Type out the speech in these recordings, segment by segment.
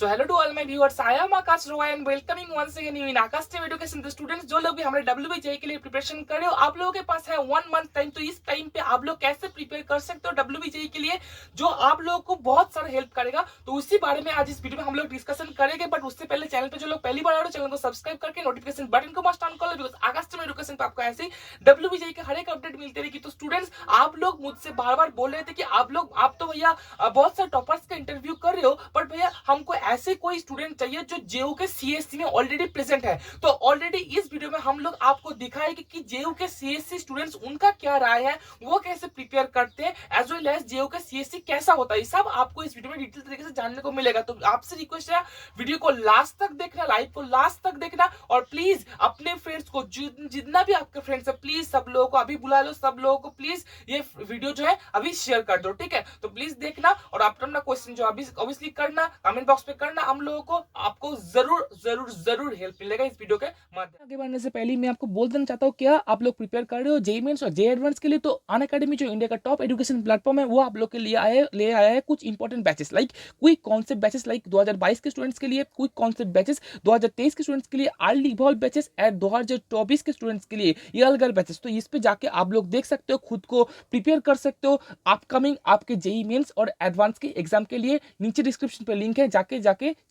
So hello to all my viewers, I am Akash and welcoming once again in Akash Team Education. The students जो लोग भी हमारे WBJE के लिए preparation कर रहे हो, आप लोगों के पास है 1 मंथ टाइम। तो इस टाइम पे आप लोग कैसे प्रिपेयर कर सकते हो WBJE के लिए, जो आप लोगों को बहुत सारा हेल्प करेगा। तो उसी बारे में आज इस वीडियो में हम लोग डिस्कशन करेंगे। बट उससे पहले चैनल पे जो लोग पहली बार आ रहे हो, चैनल को सब्सक्राइब करके नोटिफिकेशन बटन को मस्ट ऑन कर लो, बिकॉज आकाश टीम एजुकेशन पे आपको ऐसे ही WBJE के हर एक अपडेट मिलते रहेगी। तो स्टूडेंट्स, आप लोग मुझसे बार बार बोल रहे थे कि आप तो भैया बहुत सारे टॉपर्स का इंटरव्यू कर रहे हो, बट भैया हमको ऐसे कोई स्टूडेंट चाहिए जो जेयू के सीएससी में ऑलरेडी प्रेजेंट है। तो ऑलरेडी इस वीडियो में हम लोग आपको दिखाएंगे कि जेयू के सीएससी स्टूडेंट्स उनका क्या राय है, वो कैसे प्रिपेयर करते हैं, एज वेल एज जेयू का सीएससी कैसा होता है। सब आपको इस वीडियो में डिटेल तरीके से जानने को मिलेगा। तो आपसे रिक्वेस्ट है, वीडियो को लास्ट तक देखना, लाइव को लास्ट तक देखना, और प्लीज अपने फ्रेंड्स को, जितना भी आपके फ्रेंड्स है, प्लीज सब लोगों को अभी बुला लो, सब लोगों को प्लीज ये वीडियो जो है अभी शेयर कर दो, ठीक है। तो प्लीज देखना, और अपना क्वेश्चन जो अभी ऑब्वियसली करना, कमेंट बॉक्स पे करना। हम लोगों को आपको जरूर जरूर जरूर हेल्प मिलेगा इस वीडियो के माध्यम। आगे बढ़ने से पहले मैं आपको बोल देना चाहता हूँ, क्या आप लोग प्रिपेयर कर रहे हो जेईई मेंस और जेईई एडवांस के लिए, तो अनअकैडमी जो इंडिया का टॉप एजुकेशन प्लेटफॉर्म है, वो आप लोग के लिए ले आया है कुछ important batches, like quick concept batches, like 2022 के स्टूडेंट्स के लिए क्विक कॉन्सेप्ट बैचेस, 2023 के स्टूडेंट्स के लिए अर्ली इवॉल्व बैचेस, एंड 2024 के स्टूडेंट्स के लिए ये अलग बैचेस। तो इस पे जाके आप लोग देख सकते हो, खुद को प्रिपेयर कर सकते हो अपकमिंग आपके जेईई मेंस और एडवांस के एग्जाम के लिए। नीचे डिस्क्रिप्शन पे लिंक है, जाके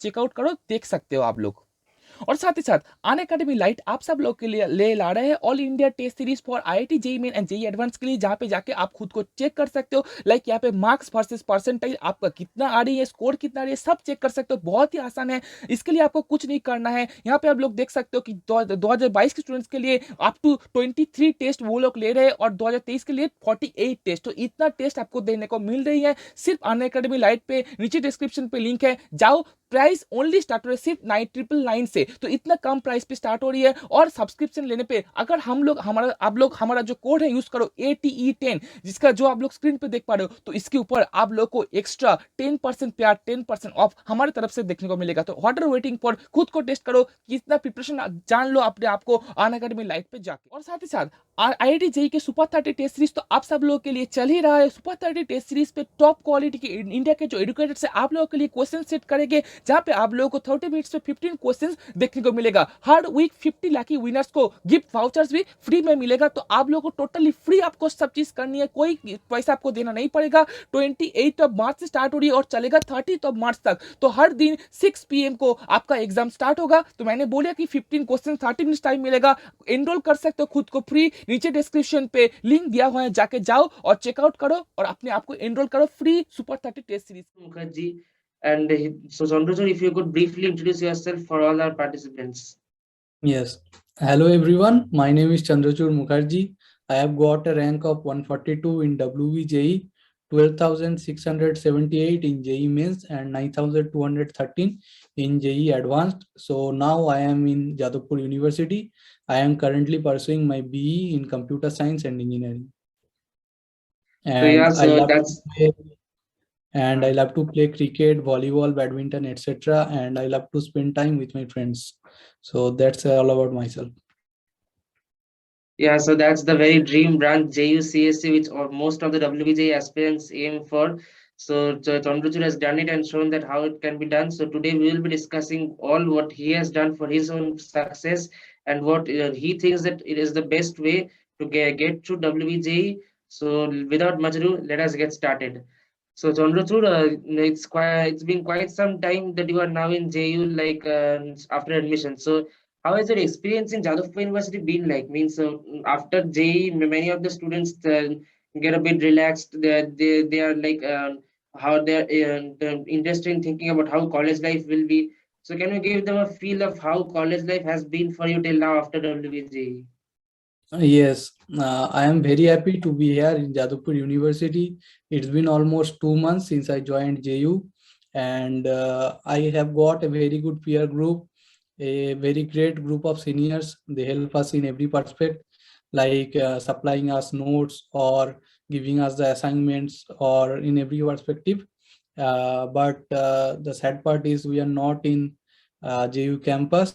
चेकआउट करो, देख सकते हो आप लोग। और साथ ही साथ अनअकैडमी लाइट आप सब लोग के लिए ले ला रहे हैं all India test series for IIT JEE main and JEE advance के लिए, जहां पे जाके आप खुद को चेक कर सकते हो, लाइक यहाँ पे मार्क्स वर्सेस परसेंटाइल आपका कितना आ रही है, स्कोर कितना आ रही है, सब चेक कर सकते हो। बहुत ही आसान है, इसके लिए आपको कुछ नहीं करना है। यहाँ पे आप लोग देख सकते हो कि 2022 के स्टूडेंट्स के लिए अप टू 23 टेस्ट वो लोग ले रहे हैं, और 2023 के लिए 48 टेस्ट। तो इतना टेस्ट आपको देने को मिल रही है सिर्फ अनअकैडमी लाइट पे। नीचे डिस्क्रिप्शन पे लिंक है, जाओ। प्राइस ओनली स्टार्ट हो रही है सिर्फ 9,999 से, तो इतना कम प्राइस पे स्टार्ट हो रही है। और सब्सक्रिप्शन लेने पे अगर आप लोग हमारा जो कोड है यूज करो ATE10, जिसका जो आप लोग स्क्रीन पे देख पा रहे हो, तो इसके ऊपर आप लोग को एक्स्ट्रा 10% प्यार, 10% ऑफ हमारी तरफ से देखने को मिलेगा। तो व्हाट आर वेटिंग फॉर, खुद को टेस्ट करो, कितना प्रिपरेशन जान लो अपने आपको अनअकैडमी लाइट पे जाके। और साथ ही साथ आईआईटी जेईई के सुपर 30 टेस्ट सीरीज तो आप सब लोगों के लिए चल ही रहा है। सुपर 30 टेस्ट सीरीज पे टॉप क्वालिटी के इंडिया के जो एडुकेटर्स है आप लोगों के लिए क्वेश्चन सेट करेंगे, जहां पे आप लोगों को 30 मिनट्स में 15 क्वेश्चंस देखने को मिलेगा। हर वीक 50 लाखी विनर्स को गिफ्ट वाउचर्स भी फ्री में मिलेगा। तो आप लोगों को टोटली फ्री आपको सब चीज करनी है, कोई पैसा आपको देना नहीं पड़ेगा। 28 मार्च से स्टार्ट हो रही है और चलेगा 30 मार्च तक। तो हर दिन 6 PM को आपका एग्जाम स्टार्ट होगा। तो मैंने बोला कि 15 क्वेश्चन 30 मिनट्स टाइम मिलेगा, एनरोल कर सकते हो खुद को फ्री। नीचे डिस्क्रिप्शन पे लिंक दिया हुआ है, जाके जाओ और चेकआउट करो और अपने आप को एनरोल करो free super 30 test series. Mukherjee. And so, Chandra, if you could briefly introduce yourself for all our participants. Yes. Hello everyone. My name is Chandrachur Mukherjee. I have got a rank of 142 in Wbjee, 12,678 in JEE Mains, and 9,213 in JEE Advanced. So now I am in Jadavpur University. I am currently pursuing my BE in Computer Science and Engineering. So yeah, And so that's I love to play cricket, volleyball, badminton, etc. And I love to spend time with my friends. So that's all about myself. yeah, so that's the very dream branch JUCSC, which most of the WBJ aspirants aim for. So Chandrachur has done it and shown that how it can be done. So today we will be discussing all what he has done for his own success and what he thinks that it is the best way to get through WBJ. So without much ado, let us get started. So Chandrachur, it's been quite some time that you are now in JU, like after admission. So how has your experience in Jadavpur University been like? Means after JE, many of the students get a bit relaxed. They are like how they're interested in thinking about how college life will be. So can you give them a feel of how college life has been for you till now after WJE? Yes, I am very happy to be here in Jadavpur University. It's been almost 2 months since I joined JU, and I have got a very good peer group, a very great group of seniors. They help us in every perspective, like supplying us notes or giving us the assignments or in every perspective. But the sad part is we are not in JU campus,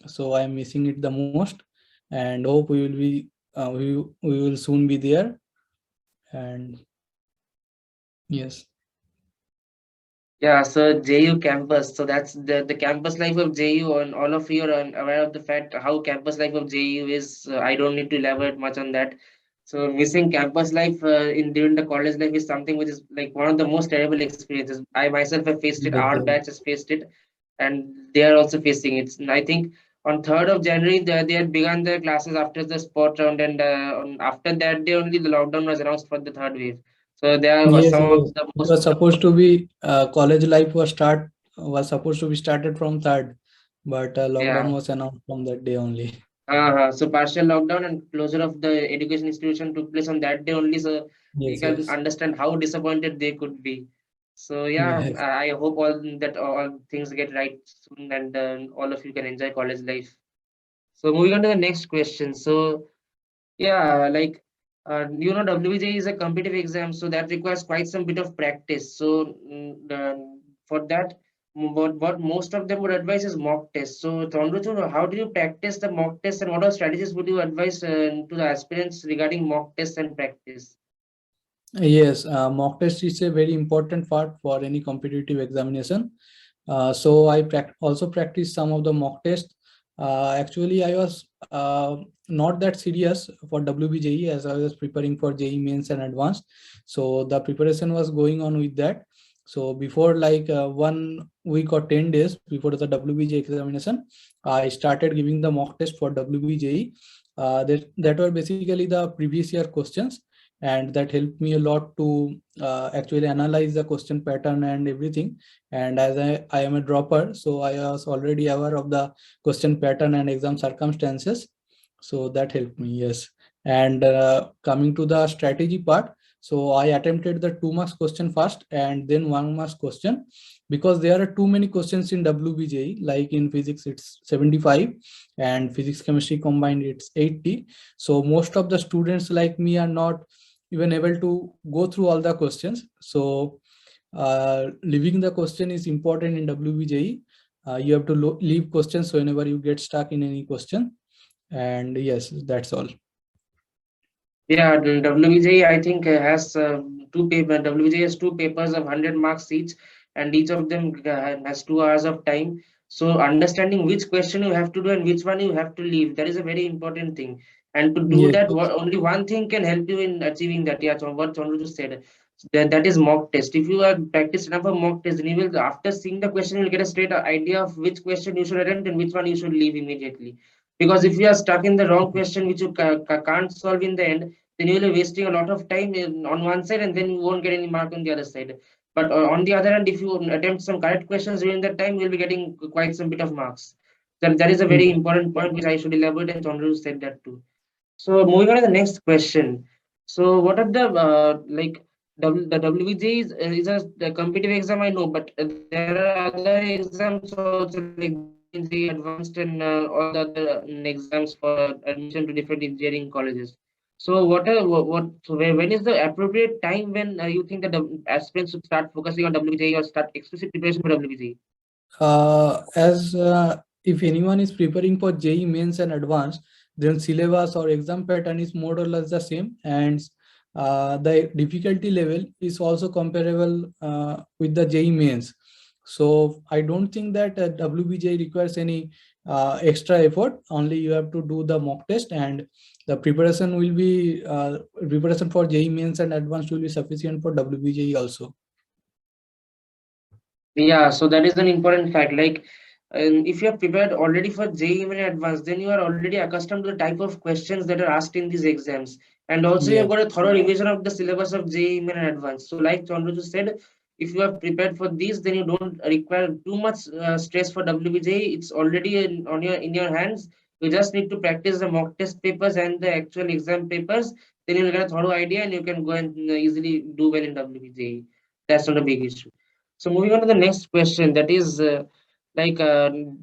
so I am missing it the most, and hope we will be we will soon be there. And yes. Yeah, so JU campus. So that's the campus life of JU, and all of you are aware of the fact how campus life of JU is. I don't need to elaborate much on that. So missing campus life in during the college life is something which is like one of the most terrible experiences. I myself have faced it. Yes, Our yes. batch has faced it, and they are also facing it. And I think on 3rd of January they had begun their classes after the sport round, and after that day only the lockdown was announced for the third wave. So there were Yes, some of yes. the It most was supposed to be college life was supposed to be started from third, but lockdown yeah. was announced from that day only. So partial lockdown and closure of the education institution took place on that day only. So you Yes, can yes, understand how disappointed they could be. So yeah, yes. I hope all things get right soon, and all of you can enjoy college life. So moving on to the next question. So yeah, like WBJ is a competitive exam, so that requires quite some bit of practice. So for that, what most of them would advise is mock test. So Chandru, how do you practice the mock test, and what are strategies would you advise to the aspirants regarding mock tests and practice? Yes, mock test is a very important part for any competitive examination. So I also practiced some of the mock tests. Actually, I was not that serious for WBJE as I was preparing for JE mains and advanced. So the preparation was going on with that. So before like 1 week or 10 days before the WBJE examination, I started giving the mock test for WBJE. That were basically the previous year questions, and that helped me a lot to actually analyze the question pattern and everything. And as I am a dropper, so I was already aware of the question pattern and exam circumstances, so that helped me. Yes. And coming to the strategy part, so I attempted the 2 marks question first and then 1 marks question, because there are too many questions in WBJE. Like in physics it's 75 and physics chemistry combined it's 80. So most of the students like me are not even able to go through all the questions. So leaving the question is important in WBJE. You have to leave questions whenever you get stuck in any question. And yes, that's all. Yeah, the WBJ I think has two paper. WBJ has two papers of 100 marks each, and each of them has 2 hours of time. So understanding which question you have to do and which one you have to leave, that is a very important thing. And to do Yes, that, yes. only one thing can help you in achieving that. Yeah, so what Chandru just said. That is mock test. If you have practiced enough of mock test, then you will, after seeing the question, you will get a straight idea of which question you should attempt and which one you should leave immediately. Because if you are stuck in the wrong question, which you can't solve in the end, then you will be wasting a lot of time on one side, and then you won't get any mark on the other side. But on the other hand, if you attempt some correct questions during that time, you'll be getting quite some bit of marks. That is a very Yes. important point which I should elaborate, and Chandru said that too. So moving on to the next question. So what are the the WBJ is the competitive exam, I know, but there are other exams also like JEE Advanced and all the other exams for admission to different engineering colleges. So when is the appropriate time when you think that the aspirants should start focusing on WBJ or start explicit preparation for WBJ? As if anyone is preparing for JEE mains and advanced, then syllabus or exam pattern is more or less the same, and the difficulty level is also comparable with the JEE mains. So I don't think that WBJ requires any extra effort. Only you have to do the mock test, and the preparation will be preparation for JEE mains and advanced will be sufficient for WBJ also. Yeah, so that is an important fact. Like, if you are prepared already for JEE in advance, then you are already accustomed to the type of questions that are asked in these exams. And also, you have Yes. got a thorough revision of the syllabus of JEE in advance. So, like Chandra just said, if you are prepared for these, then you don't require too much stress for WBJ. It's already in your hands. You just need to practice the mock test papers and the actual exam papers. Then you'll get a thorough idea, and you can go and easily do well in WBJ. That's not a big issue. So moving on to the next question, that is like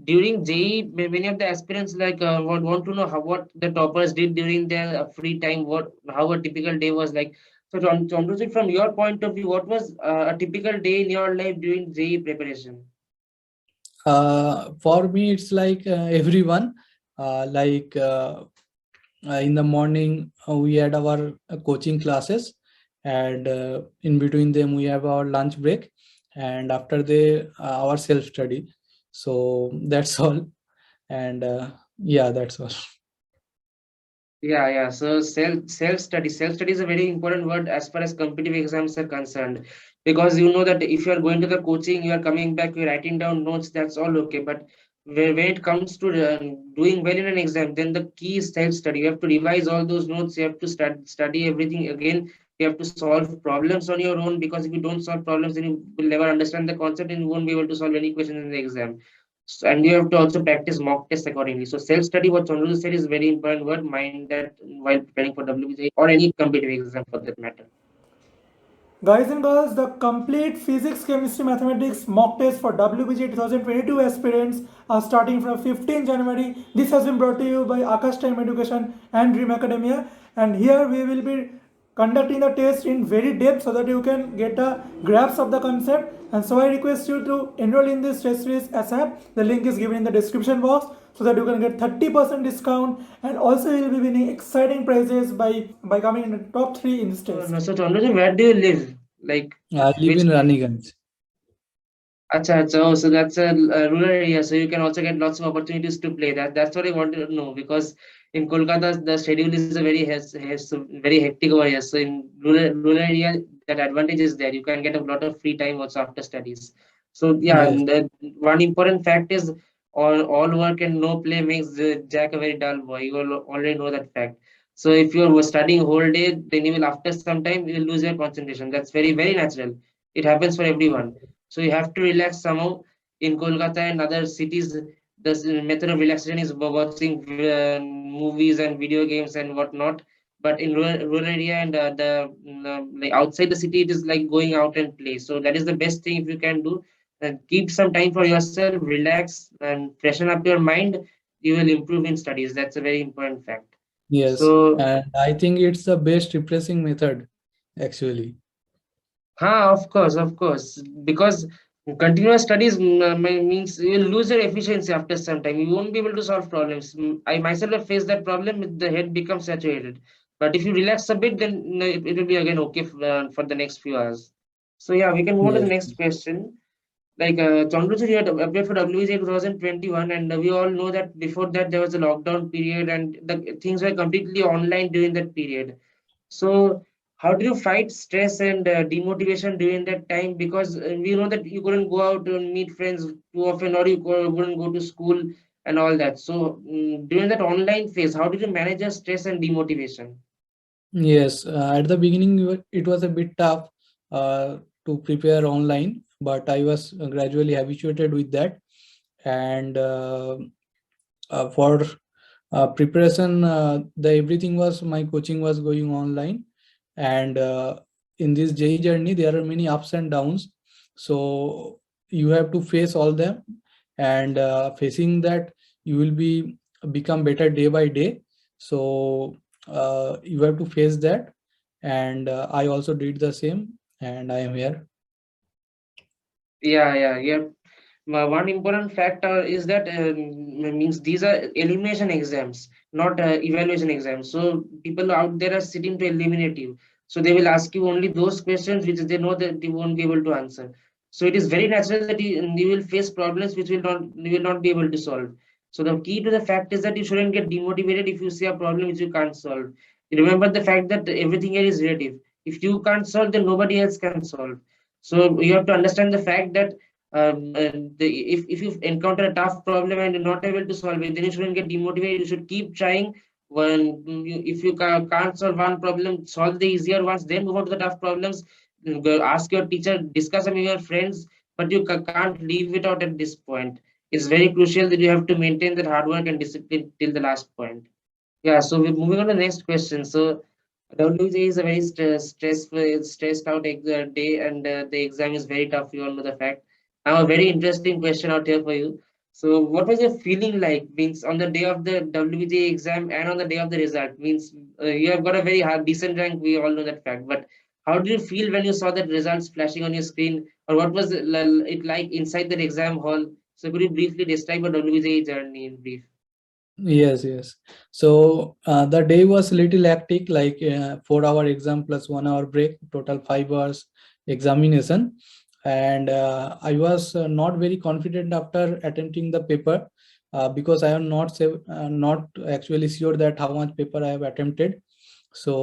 during JEE, many of the aspirants want to know how what the toppers did during their free time, what how a typical day was like. So Chandruji, from your point of view, what was a typical day in your life during JEE preparation? For me, it's like everyone. Like in the morning, we had our coaching classes, and in between them, we have our lunch break. and after our self study. So that's all. And yeah, that's all. Yeah. So self study is a very important word as far as competitive exams are concerned, because you know that if you are going to the coaching, you are coming back, you're writing down notes, that's all okay. But when it comes to doing well in an exam, then the key is self-study. You have to revise all those notes. You have to study everything again. You have to solve problems on your own, because if you don't solve problems, then you will never understand the concept and you won't be able to solve any question in the exam. So, and you have to also practice mock tests accordingly. So self-study, what Chandru said, is very important word. Mind that while preparing for WBJ or any competitive exam for that matter. Guys and girls, the complete physics, chemistry, mathematics mock test for WBJ 2022 aspirants are starting from 15 January. This has been brought to you by Akash Time Education and Dream Academia. And here we will be conducting the test in very depth so that you can get a grasp of the concept. And so I request you to enroll in this test series ASAP. The link is given in the description box so that you can get 30% discount, and also you will be winning exciting prizes by coming in the top 3 in this test. No, so Chandru, where do you live? Like I live which? in Raniganj. Acha. Oh, so that's a rural area, so you can also get lots of opportunities to play. That's what I wanted to know, because in Kolkata the schedule is a very hectic over here. So in rural area, that advantage is there. You can get a lot of free time also after studies. So yeah, Yes. and one important fact is all work and no play makes Jack a very dull boy. You will already know that fact. So if you're studying whole day, then you will after some time you will lose your concentration. That's very natural. It happens for everyone. So you have to relax somehow. In Kolkata and other cities, the method of relaxation is watching movies and video games and whatnot. But in rural area and like outside the city, it is like going out and play. So that is the best thing if you can do. And keep some time for yourself, relax and freshen up your mind. You will improve in studies. That's a very important fact. Yes, So and I think it's the best repressing method, actually. Of course, because continuous studies means you will lose your efficiency after some time. You won't be able to solve problems. I myself have faced that problem. The head becomes saturated. But if you relax a bit, then it will be again okay for the next few hours. So yeah, we can move on to the Yes. next question. Like Chandru, you had applied for WJ 2021, and we all know that before that there was a lockdown period, and the things were completely online during that period. So, how do you fight stress and demotivation during that time? Because we know that you couldn't go out and meet friends too often, or wouldn't go to school and all that. So, during that online phase, how did you manage your stress and demotivation? Yes, at the beginning it was a bit tough to prepare online, but I was gradually habituated with that. And for preparation, the everything was my coaching was going online, and in this JEE journey there are many ups and downs. So you have to face all them, and facing that you will be become better day by day. So you have to face that, and I also did the same, and I am here. Yeah. One important factor is that means these are elimination exams, not evaluation exams. So people out there are sitting to eliminate you. So they will ask you only those questions which they know that you won't be able to answer. So it is very natural that you will face problems which you will not be able to solve. So the key to the fact is that you shouldn't get demotivated if you see a problem which you can't solve. Remember the fact that everything here is relative. If you can't solve, then nobody else can solve. So you have to understand the fact that if you encounter a tough problem and you're not able to solve it, then you shouldn't get demotivated. You should keep trying. If you can't solve one problem, solve the easier ones, then move on to the tough problems. Go ask your teacher, discuss them with your friends, but you can't leave it out at this point. It's very crucial that you have to maintain that hard work and discipline till the last point. Yeah, so we're moving on to the next question. So WJ is a very stressed out day, and the exam is very tough. You all know the fact. Now, a very interesting question out here for you. So, what was your feeling like? Means on the day of the WJ exam and on the day of the result. Means you have got a very hard, decent rank. We all know that fact. But how did you feel when you saw that results flashing on your screen, or what was it like inside the exam hall? So, could you briefly describe your WJ journey in brief? Yes. So the day was little hectic, like 4 hour exam plus 1 hour break, total 5 hours examination. and I was not very confident after attempting the paper, because I am not actually sure that how much paper I have attempted. So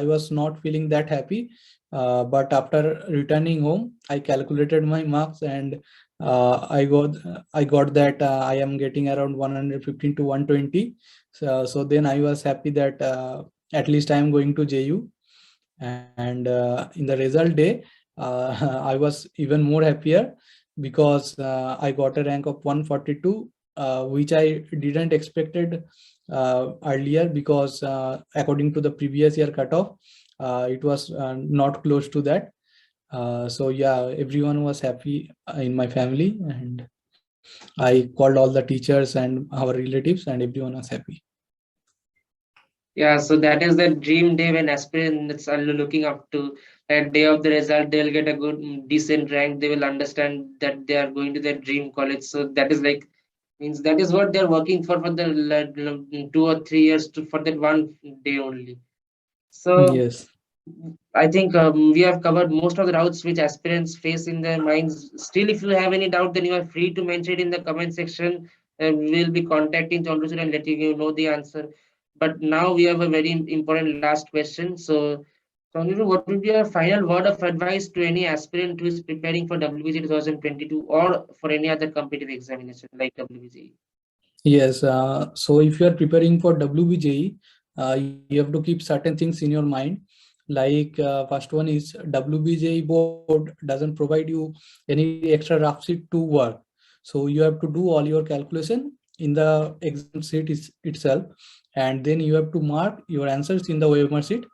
I was not feeling that happy. But after returning home, I calculated my marks, and I got that I am getting around 115 to 120. So then I was happy that at least I am going to JU. And in the result day, I was even more happier, because I got a rank of 142, which I didn't expected earlier, because according to the previous year cutoff, it was not close to that. So yeah, everyone was happy in my family, and I called all the teachers and our relatives, and everyone was happy. Yeah, so that is the dream day when aspirants are looking up to. That day of the result, they'll get a good, decent rank. They will understand that they are going to their dream college. So that is like, means that is what they're working for the 2 or 3 years for that one day only. So Yes. I think we have covered most of the doubts which aspirants face in their minds. Still, if you have any doubt, then you are free to mention it in the comment section. We will be contacting Chandru and letting you know the answer. But now we have a very important last question. So, Chandru, what would be your final word of advice to any aspirant who is preparing for WBG 2022 or for any other competitive examination like WBG? Yes, so if you are preparing for WBJE, you have to keep certain things in your mind. Like first one is WBJE board doesn't provide you any extra rough sheet to work. So you have to do all your calculation in the exam sheet itself, and then you have to mark your answers in the OMR sheet,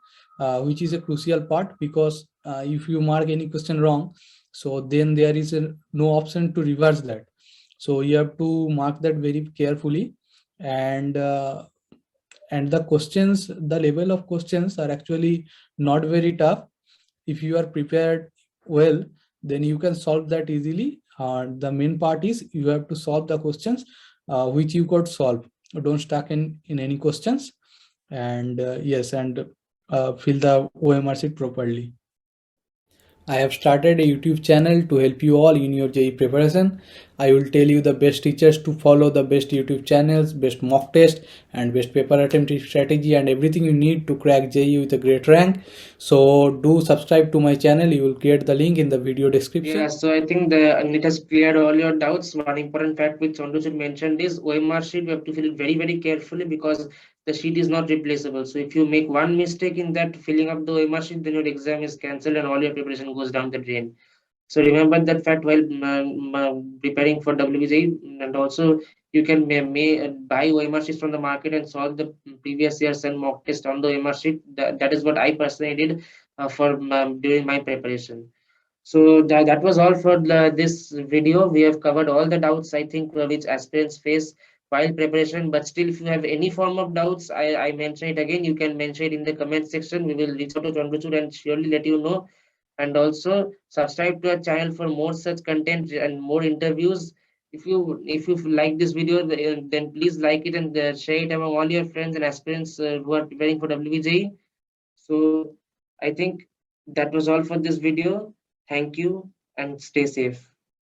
which is a crucial part, because if you mark any question wrong, so then there is no option to reverse that. So you have to mark that very carefully. And uh, and the questions, the level of questions are actually not very tough. If you are prepared well, then you can solve that easily. The main part is you have to solve the questions which you got solved. Don't stuck in any questions. And yes, and fill the OMR sheet properly. I have started a YouTube channel to help you all in your JEE preparation. I will tell you the best teachers to follow, the best YouTube channels, best mock test, and best paper attempt strategy, and everything you need to crack JEE with a great rank. So do subscribe to my channel. You will get the link in the video description. Yeah, so I think it has cleared all your doubts. One important fact which Chandrachud mentioned is OMR sheet. You have to fill it very, very carefully because the sheet is not replaceable. So if you make one mistake in that filling up the OMR sheet, then your exam is cancelled and all your preparation goes down the drain. So remember that fact while preparing for WBJ, and also you can buy OMR sheets from the market and solve the previous year's and mock test on the OMR sheet. That is what I personally did for during my preparation. So that was all for this video. We have covered all the doubts, I think, which aspirants face while preparation. But still, if you have any form of doubts, I mention it again. You can mention it in the comment section. We will reach out to Chandrachud and surely let you know. And also subscribe to our channel for more such content and more interviews. If you like this video, then please like it and share it among all your friends and aspirants who are preparing for WBJ. So I think that was all for this video. Thank you and stay safe.